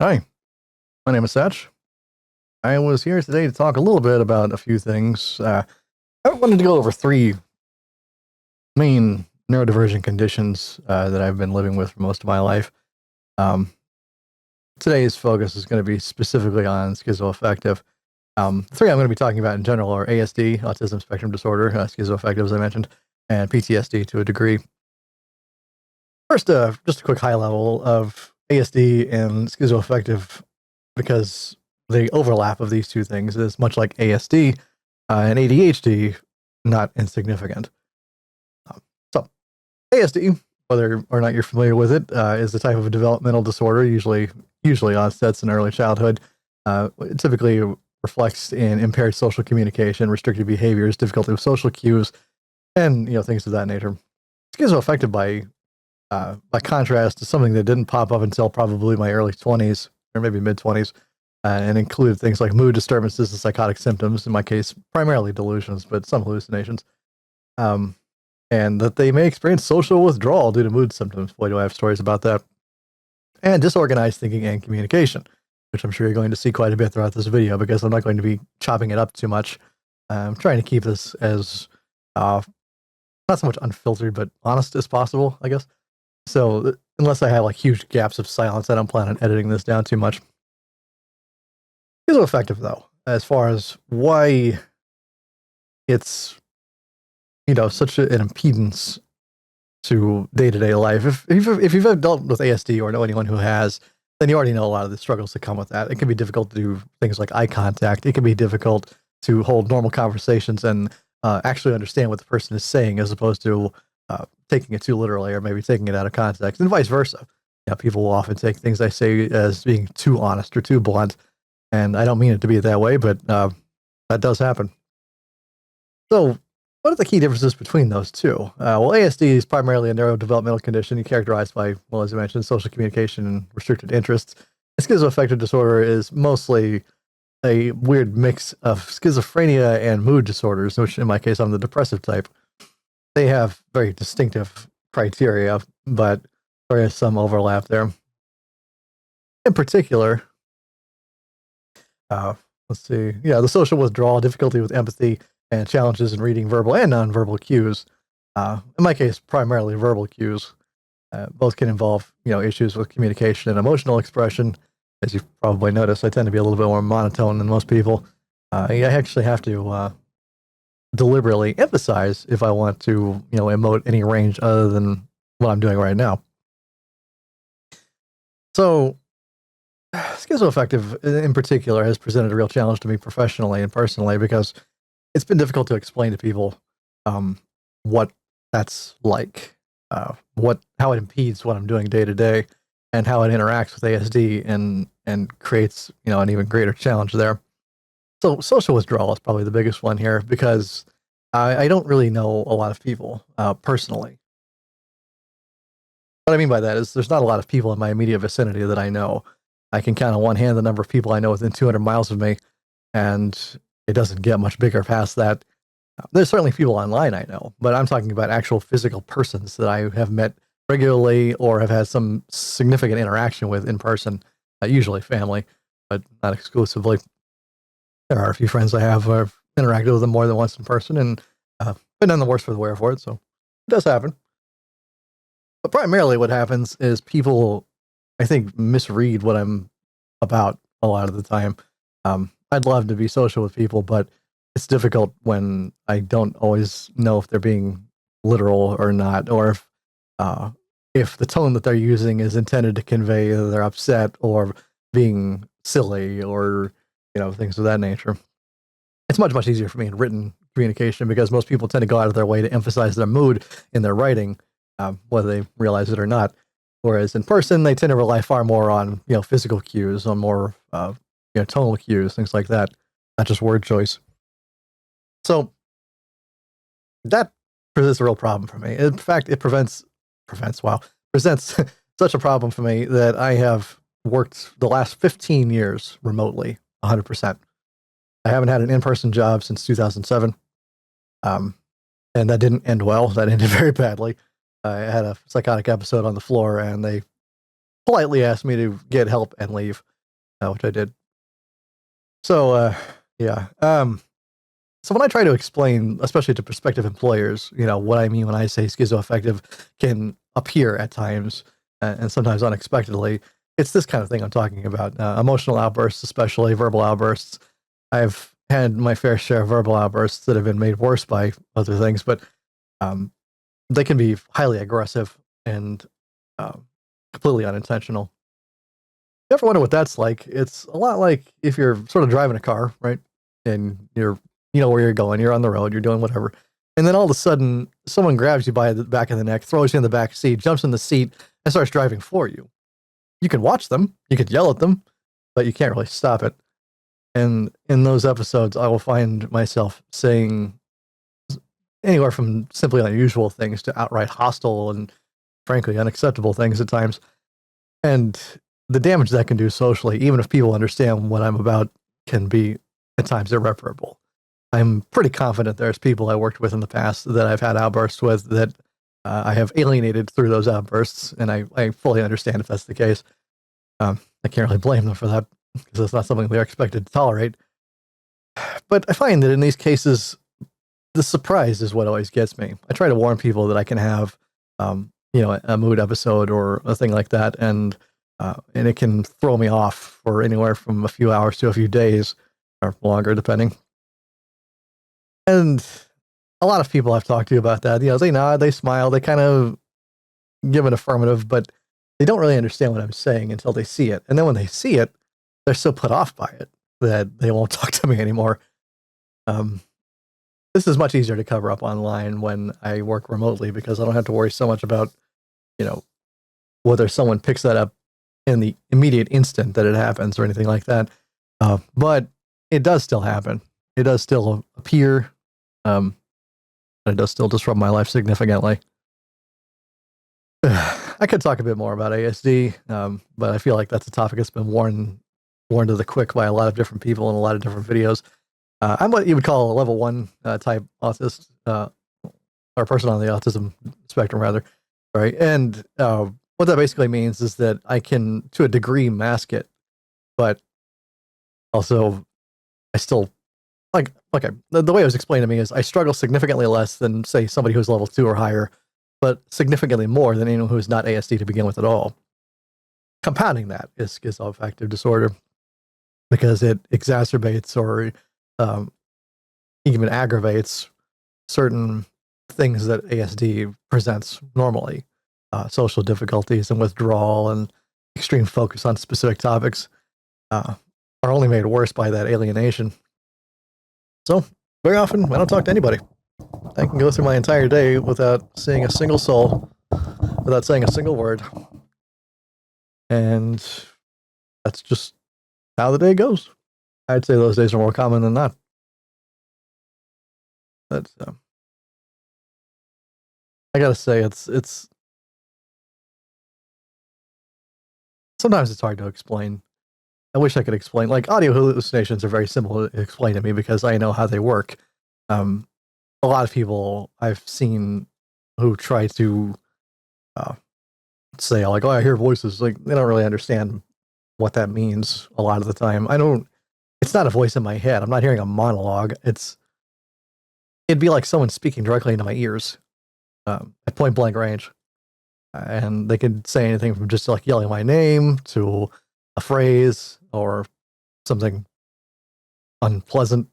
Hi, my name is Satch. I was here today to talk a little bit about a few things. I wanted to go over three main neurodivergent conditions that I've been living with for most of my life. Um, Today's focus is going to be specifically on schizoaffective. Three I'm going to be talking about in general are ASD, autism spectrum disorder, schizoaffective, as I mentioned, and PTSD to a degree. First, just a quick high level of ASD and schizoaffective because the overlap of these two things is much like ASD and ADHD, not insignificant. So, ASD, whether or not you're familiar with it, is a type of a developmental disorder, usually onsets in early childhood. It typically reflects in impaired social communication, restricted behaviors, difficulty with social cues, and things of that nature. Schizoaffective, by contrast, is something that didn't pop up until probably my early 20s or maybe mid 20s, and included things like mood disturbances and psychotic symptoms. In my case, primarily delusions, but some hallucinations. Um, and that they may experience social withdrawal due to mood symptoms. Boy, do I have stories about that. And disorganized thinking and communication, which I'm sure you're going to see quite a bit throughout this video because I'm not going to be chopping it up too much. I'm trying to keep this as not so much unfiltered, but honest as possible, I guess. So unless I have like huge gaps of silence, I don't plan on editing this down too much. Schizoaffective, though, as far as why it's such an impedance to day-to-day life. If you've ever dealt with ASD or know anyone who has, then you already know a lot of the struggles that come with that. It can be difficult to do things like eye contact. It can be difficult to hold normal conversations and actually understand what the person is saying, as opposed to taking it too literally or maybe taking it out of context, and vice versa. People will often take things I say as being too honest or too blunt, and I don't mean it to be that way, but that does happen. So, what are the key differences between those two? Well, ASD is primarily a neurodevelopmental condition characterized by, well, as I mentioned, social communication and restricted interests. Schizoaffective disorder is mostly a weird mix of schizophrenia and mood disorders, which in my case, I'm the depressive type. They have very distinctive criteria, but there is some overlap there. In particular, let's see. Yeah, the social withdrawal, difficulty with empathy, and challenges in reading verbal and nonverbal cues. In my case, primarily verbal cues. Both can involve, issues with communication and emotional expression. As you've probably noticed, I tend to be a little bit more monotone than most people. I actually have to deliberately emphasize if I want to, emote any range other than what I'm doing right now. So, schizoaffective in particular has presented a real challenge to me professionally and personally because it's been difficult to explain to people what that's like, how it impedes what I'm doing day to day, and how it interacts with ASD and creates an even greater challenge there. So social withdrawal is probably the biggest one here because I don't really know a lot of people personally. What I mean by that is there's not a lot of people in my immediate vicinity that I know. I can count on one hand the number of people I know within 200 miles of me, and it doesn't get much bigger past that. There's certainly people online I know, but I'm talking about actual physical persons that I have met regularly or have had some significant interaction with in person, usually family, but not exclusively. There are a few friends I have who I've interacted with them more than once in person, and but none the worse for the wear for it, so it does happen. But primarily what happens is people, I think, misread what I'm about a lot of the time. I'd love to be social with people, but it's difficult when I don't always know if they're being literal or not, or if the tone that they're using is intended to convey that they're upset or being silly or things of that nature. It's much, much easier for me in written communication because most people tend to go out of their way to emphasize their mood in their writing, whether they realize it or not. Whereas in person, they tend to rely far more on physical cues, on more tonal cues, things like that, not just word choice. So that presents a real problem for me. In fact, it presents such a problem for me that I have worked the last 15 years remotely, 100%. I haven't had an in-person job since 2007. And that didn't end well. That ended very badly. I had a psychotic episode on the floor, and they politely asked me to get help and leave. which I did. So, yeah. So when I try to explain, especially to prospective employers, what I mean when I say schizoaffective can appear at times and sometimes unexpectedly, it's this kind of thing I'm talking about. Emotional outbursts, especially verbal outbursts. I've had my fair share of verbal outbursts that have been made worse by other things, but um, they can be highly aggressive and completely unintentional. You ever wonder what that's like? It's a lot like if you're sort of driving a car, right? And you know where you're going, you're on the road, you're doing whatever. And then all of a sudden, someone grabs you by the back of the neck, throws you in the back seat, jumps in the seat, and starts driving for you. You can watch them, you could yell at them, but you can't really stop it. And in those episodes, I will find myself saying anywhere from simply unusual things to outright hostile and frankly unacceptable things at times. And the damage that can do socially, even if people understand what I'm about, can be at times irreparable. I'm pretty confident there's people I worked with in the past that I've had outbursts with that I have alienated through those outbursts, and I fully understand if that's the case. I can't really blame them for that because it's not something they're expected to tolerate. But I find that in these cases, the surprise is what always gets me. I try to warn people that I can have, a mood episode or a thing like that, and it can throw me off for anywhere from a few hours to a few days or longer, depending. And a lot of people I've talked to about that, they nod, they smile, they kind of give an affirmative, but they don't really understand what I'm saying until they see it. And then when they see it, they're so put off by it that they won't talk to me anymore. This is much easier to cover up online when I work remotely because I don't have to worry so much about, whether someone picks that up in the immediate instant that it happens or anything like that. But it does still happen. It does still appear. It does still disrupt my life significantly. I could talk a bit more about ASD, but I feel like that's a topic that's been worn to the quick by a lot of different people in a lot of different videos. I'm what you would call a level 1 type autist, or person on the autism spectrum, rather, right? And what that basically means is that I can, to a degree, mask it, but also I still okay. The way it was explained to me is I struggle significantly less than, say, somebody who's level 2 or higher, but significantly more than anyone who's not ASD to begin with at all. Compounding that is schizoaffective disorder because it exacerbates or even aggravates certain things that ASD presents normally. Social difficulties and withdrawal and extreme focus on specific topics are only made worse by that alienation. So, very often, I don't talk to anybody. I can go through my entire day without seeing a single soul, without saying a single word. And that's just how the day goes. I'd say those days are more common than not. But I gotta say, it's sometimes it's hard to explain. I wish I could explain. Like, audio hallucinations are very simple to explain to me because I know how they work. A lot of people I've seen who try to say, like, oh, I hear voices. Like, they don't really understand what that means a lot of the time. It's not a voice in my head. I'm not hearing a monologue. It'd be like someone speaking directly into my ears at point blank range. And they could say anything from just like yelling my name to a phrase or something unpleasant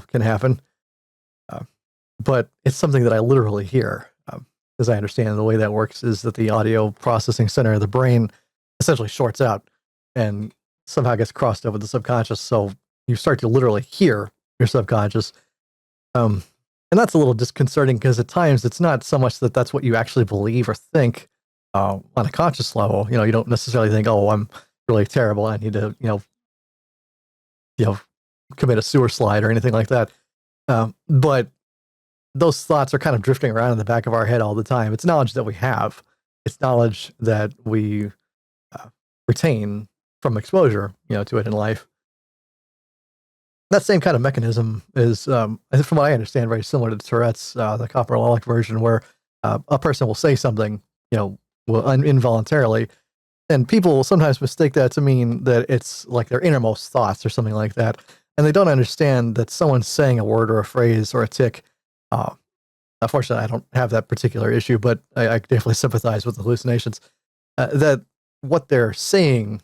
can happen. But it's something that I literally hear. As I understand, the way that works is that the audio processing center of the brain essentially shorts out and somehow gets crossed over the subconscious. So you start to literally hear your subconscious. And that's a little disconcerting because at times it's not so much that that's what you actually believe or think on a conscious level. You don't necessarily think, oh, I'm really terrible. I need to, commit a sewer slide or anything like that. But those thoughts are kind of drifting around in the back of our head all the time. It's knowledge that we have. It's knowledge that we retain from exposure, to it in life. That same kind of mechanism is, from what I understand, very similar to Tourette's, the coprololic version, where a person will say something, involuntarily, And people will sometimes mistake that to mean that it's like their innermost thoughts or something like that. And they don't understand that someone's saying a word or a phrase or a tick. Uh, Unfortunately, I don't have that particular issue, but I definitely sympathize with the hallucinations. That what they're saying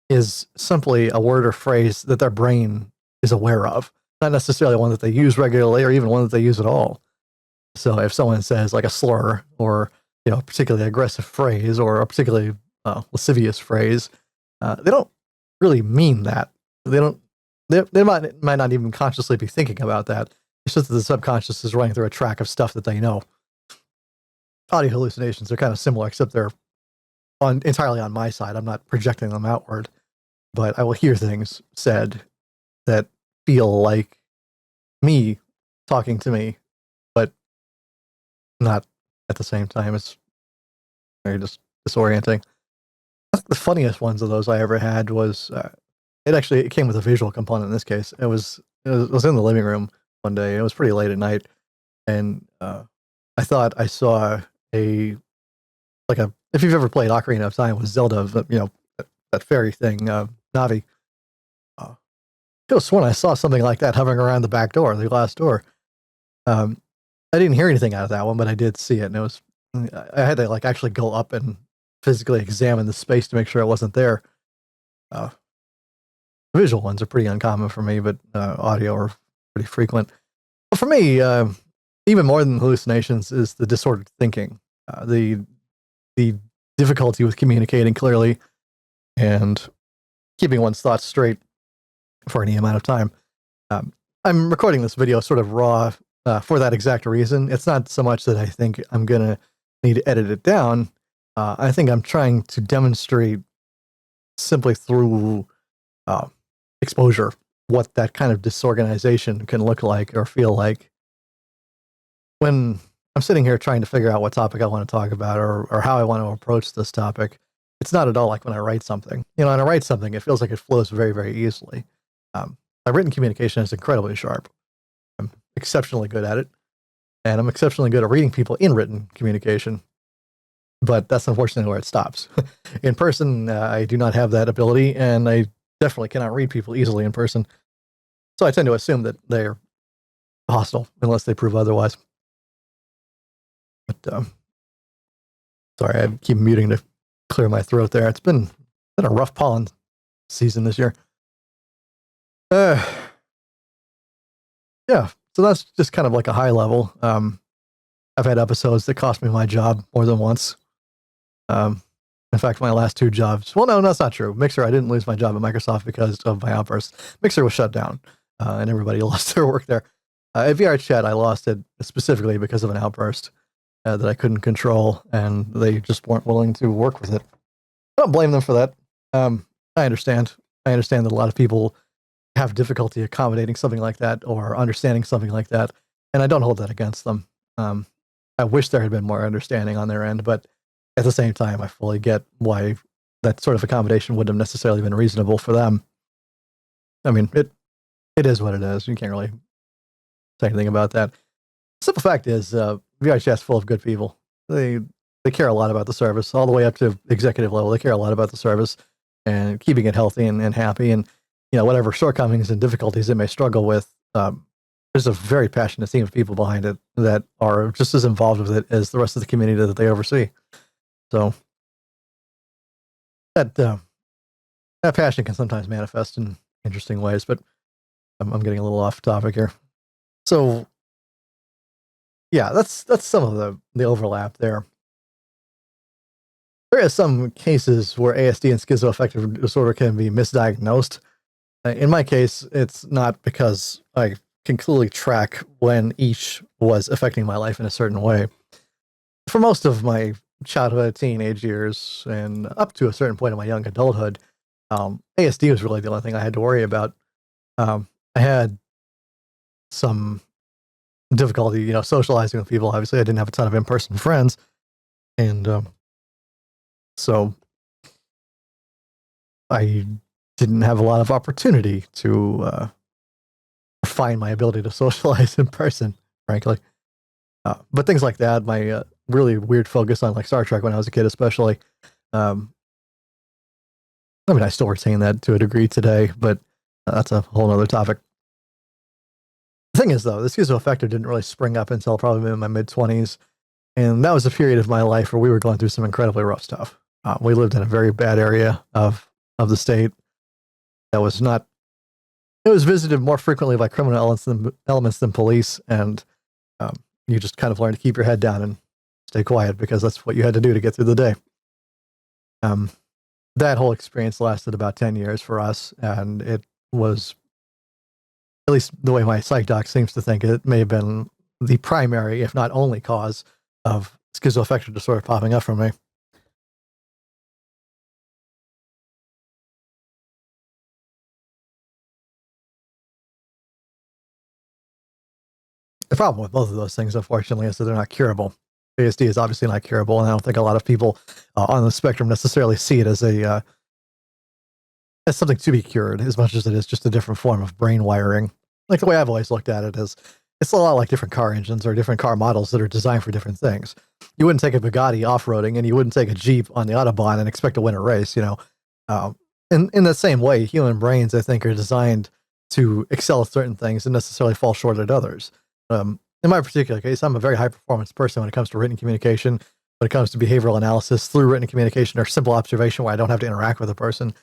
is simply a word or phrase that their brain is aware of, not necessarily one that they use regularly or even one that they use at all. So if someone says like a slur or a particularly aggressive phrase or a particularly lascivious phrase, they don't really mean that. They don't. They might not even consciously be thinking about that. It's just that the subconscious is running through a track of stuff that they know. Audio hallucinations are kind of similar, except they're entirely on my side. I'm not projecting them outward, but I will hear things said that feel like me talking to me, but not at the same time. It's very just disorienting. I think the funniest ones of those I ever had was it came with a visual component in this case. It was in the living room one day. It was pretty late at night, and I thought I saw a if you've ever played Ocarina of Time with Zelda, that fairy thing, Navi. I could have sworn I saw something like that hovering around the back door, the glass door. Um, I didn't hear anything out of that one, but I did see it, and I had to actually go up and physically examine the space to make sure it wasn't there. Uh, Visual ones are pretty uncommon for me, but audio are pretty frequent. But for me, even more than hallucinations is the disordered thinking, the difficulty with communicating clearly and keeping one's thoughts straight for any amount of time. I'm recording this video sort of raw for that exact reason. It's not so much that I think I'm going to need to edit it down. I think I'm trying to demonstrate simply through exposure what that kind of disorganization can look like or feel like. When I'm sitting here trying to figure out what topic I want to talk about or how I want to approach this topic, it's not at all like when I write something. When I write something, it feels like it flows very, very easily. My written communication is incredibly sharp. I'm exceptionally good at it, and I'm exceptionally good at reading people in written communication. But that's unfortunately where it stops. In person, I do not have that ability, and I definitely cannot read people easily in person. So I tend to assume that they're hostile unless they prove otherwise. But sorry, I keep muting to clear my throat there. It's been a rough pollen season this year. Yeah, so that's just kind of like a high level. I've had episodes that cost me my job more than once. In fact, my last two jobs, well, no, that's not true. Mixer, I didn't lose my job at Microsoft because of my outburst. Mixer was shut down, and everybody lost their work there. At VR Chat, I lost it specifically because of an outburst that I couldn't control, and they just weren't willing to work with it. I don't blame them for that. I understand. I understand that a lot of people have difficulty accommodating something like that or understanding something like that, and I don't hold that against them. I wish there had been more understanding on their end, but at the same time, I fully get why that sort of accommodation wouldn't have necessarily been reasonable for them. I mean, it is what it is. You can't really say anything about that. The simple fact is, VRChat is full of good people. They care a lot about the service, all the way up to executive level. They care a lot about the service and keeping it healthy and happy. And whatever shortcomings and difficulties it may struggle with, there's a very passionate team of people behind it that are just as involved with it as the rest of the community that they oversee. So that passion can sometimes manifest in interesting ways, but I'm getting a little off topic here. So yeah, that's some of the overlap there. There are some cases where ASD and schizoaffective disorder can be misdiagnosed. In my case, it's not because I can clearly track when each was affecting my life in a certain way. For most of my childhood, teenage years, and up to a certain point in my young adulthood, ASD was really the only thing I had to worry about. I had some difficulty, socializing with people. Obviously, I didn't have a ton of in-person friends, and so I didn't have a lot of opportunity to refine my ability to socialize in person, frankly. But things like that, my really weird focus on Star Trek when I was a kid, especially, I mean, I still retain that to a degree today, but that's a whole other topic. The thing is, though, the schizoaffective didn't really spring up until probably in my mid-20s. And that was a period of my life where we were going through some incredibly rough stuff. We lived in a very bad area of the state that was not, it was visited more frequently by criminal elements than police. And you just kind of learn to keep your head down and stay quiet because that's what you had to do to get through the day. That whole experience lasted about 10 years for us. And it was, at least the way my psych doc seems to think, it may have been the primary, if not only, cause of schizoaffective disorder popping up for me. The problem with both of those things, unfortunately, is that they're not curable. ASD is obviously not curable, and I don't think a lot of people on the spectrum necessarily see it as as something to be cured, as much as it is just a different form of brain wiring. Like the way I've always looked at it is, it's a lot like different car engines or different car models that are designed for different things. You wouldn't take a Bugatti off-roading, and you wouldn't take a Jeep on the Autobahn and expect to win a race. In the same way, human brains, I think, are designed to excel at certain things and necessarily fall short at others. In my particular case, I'm a very high performance person when it comes to written communication, when it comes to behavioral analysis through written communication or simple observation where I don't have to interact with a person.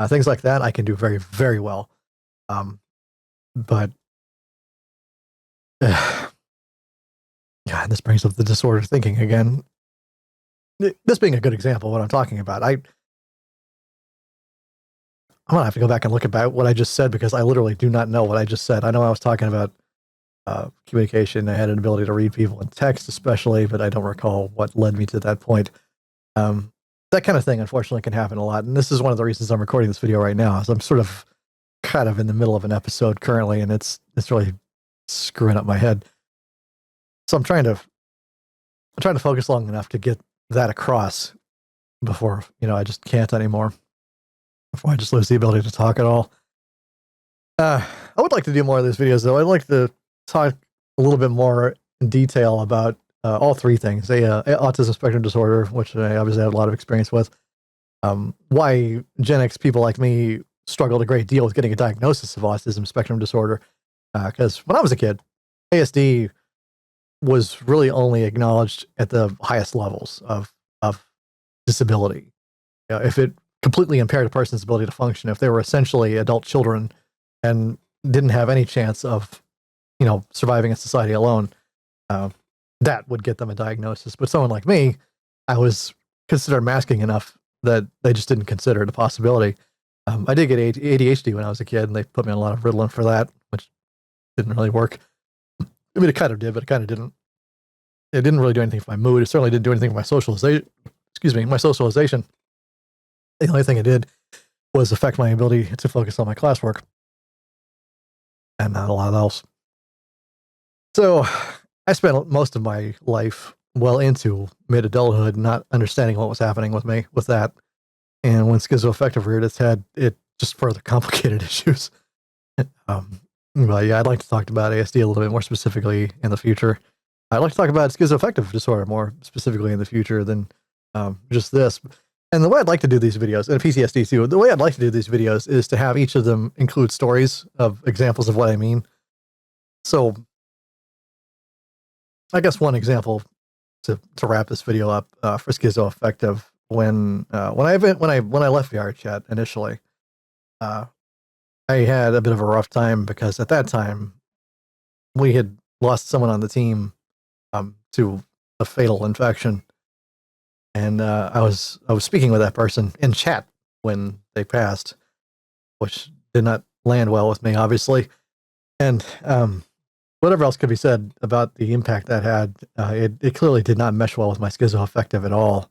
Things like that I can do very, very well. But yeah, this brings up the disordered thinking again. This being a good example of what I'm talking about. I'm gonna have to go back and look about what I just said because I literally do not know what I just said. I know I was talking about communication. I had an ability to read people in text, especially, but I don't recall what led me to that point. That kind of thing, unfortunately, can happen a lot. And this is one of the reasons I'm recording this video right now. Is I'm sort of kind of in the middle of an episode currently, and it's really screwing up my head. So I'm trying to focus long enough to get that across before I just can't anymore. Before I just lose the ability to talk at all. I would like to do more of these videos, though. I'd like to talk a little bit more in detail about all three things. Autism spectrum disorder, which I obviously have a lot of experience with. Why Gen X people like me struggled a great deal with getting a diagnosis of autism spectrum disorder. Because when I was a kid, ASD was really only acknowledged at the highest levels of disability. If it completely impaired a person's ability to function, if they were essentially adult children and didn't have any chance of surviving in society alone, that would get them a diagnosis. But someone like me, I was considered masking enough that they just didn't consider it a possibility. I did get ADHD when I was a kid, and they put me on a lot of Ritalin for that, which didn't really work. I mean, it kind of did, but it kind of didn't. It didn't really do anything for my mood. It certainly didn't do anything for my socialization. My socialization. The only thing it did was affect my ability to focus on my classwork, and not a lot else. So I spent most of my life well into mid-adulthood not understanding what was happening with me with that. And when schizoaffective reared its head, it just further complicated issues. But yeah, I'd like to talk about ASD a little bit more specifically in the future. I'd like to talk about schizoaffective disorder more specifically in the future than just this. And the way I'd like to do these videos, and PTSD too, the way I'd like to do these videos is to have each of them include stories of examples of what I mean. So I guess one example to wrap this video up for schizoaffective, when I left VR chat initially, I had a bit of a rough time because at that time we had lost someone on the team to a fatal infection, and I was speaking with that person in chat when they passed, which did not land well with me, obviously, and whatever else could be said about the impact that had, it clearly did not mesh well with my schizoaffective at all.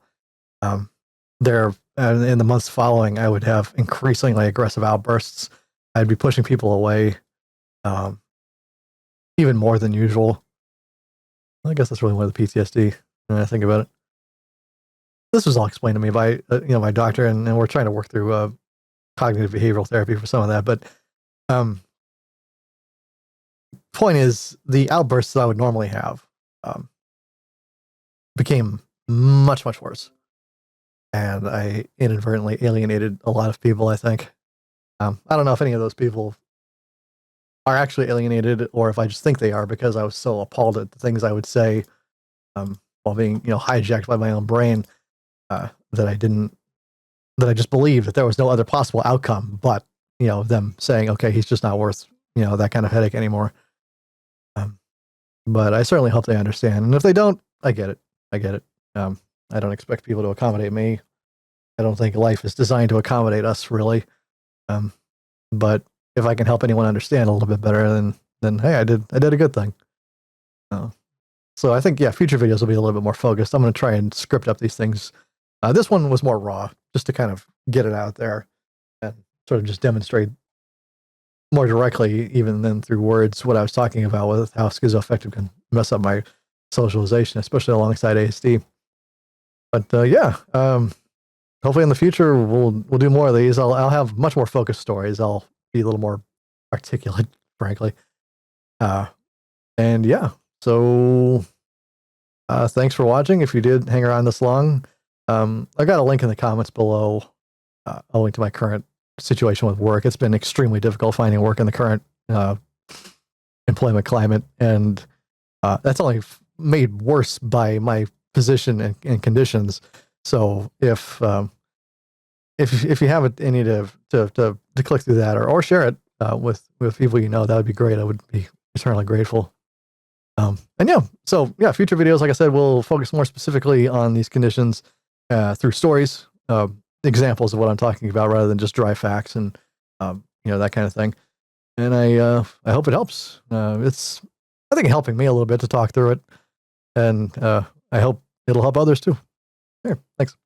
In the months following, I would have increasingly aggressive outbursts. I'd be pushing people away, even more than usual. I guess that's really more the PTSD when I think about it. This was all explained to me by my doctor, and we're trying to work through cognitive behavioral therapy for some of that. But point is, the outbursts that I would normally have became much, much worse. and I inadvertently alienated a lot of people, I think. I don't know if any of those people are actually alienated or if I just think they are because I was so appalled at the things I would say while being, hijacked by my own brain, that I didn't, that I just believed that there was no other possible outcome but, them saying, okay, he's just not worth, that kind of headache anymore. Um, but I certainly hope they understand. And if they don't, I get it. I get it. I don't expect people to accommodate me. I don't think life is designed to accommodate us, really. Um, but if I can help anyone understand a little bit better, then hey, I did a good thing. Uh, so I think future videos will be a little bit more focused. I'm going to try and script up these things. This one was more raw, just to kind of get it out there and sort of just demonstrate more directly, even than through words, what I was talking about with how schizoaffective can mess up my socialization, especially alongside ASD. But hopefully in the future we'll do more of these. I'll have much more focused stories. I'll be a little more articulate, frankly. And yeah, so thanks for watching. If you did hang around this long, I got a link in the comments below, a link to my current situation with work. It's been extremely difficult finding work in the current employment climate, and that's only made worse by my position and conditions. So if you have any to click through that or share it with people that would be great. I would be eternally grateful. Future videos, like I said, will focus more specifically on these conditions through stories, examples of what I'm talking about, rather than just dry facts and that kind of thing. And I hope it helps. It's I think helping me a little bit to talk through it, and I hope it'll help others too. Here, thanks.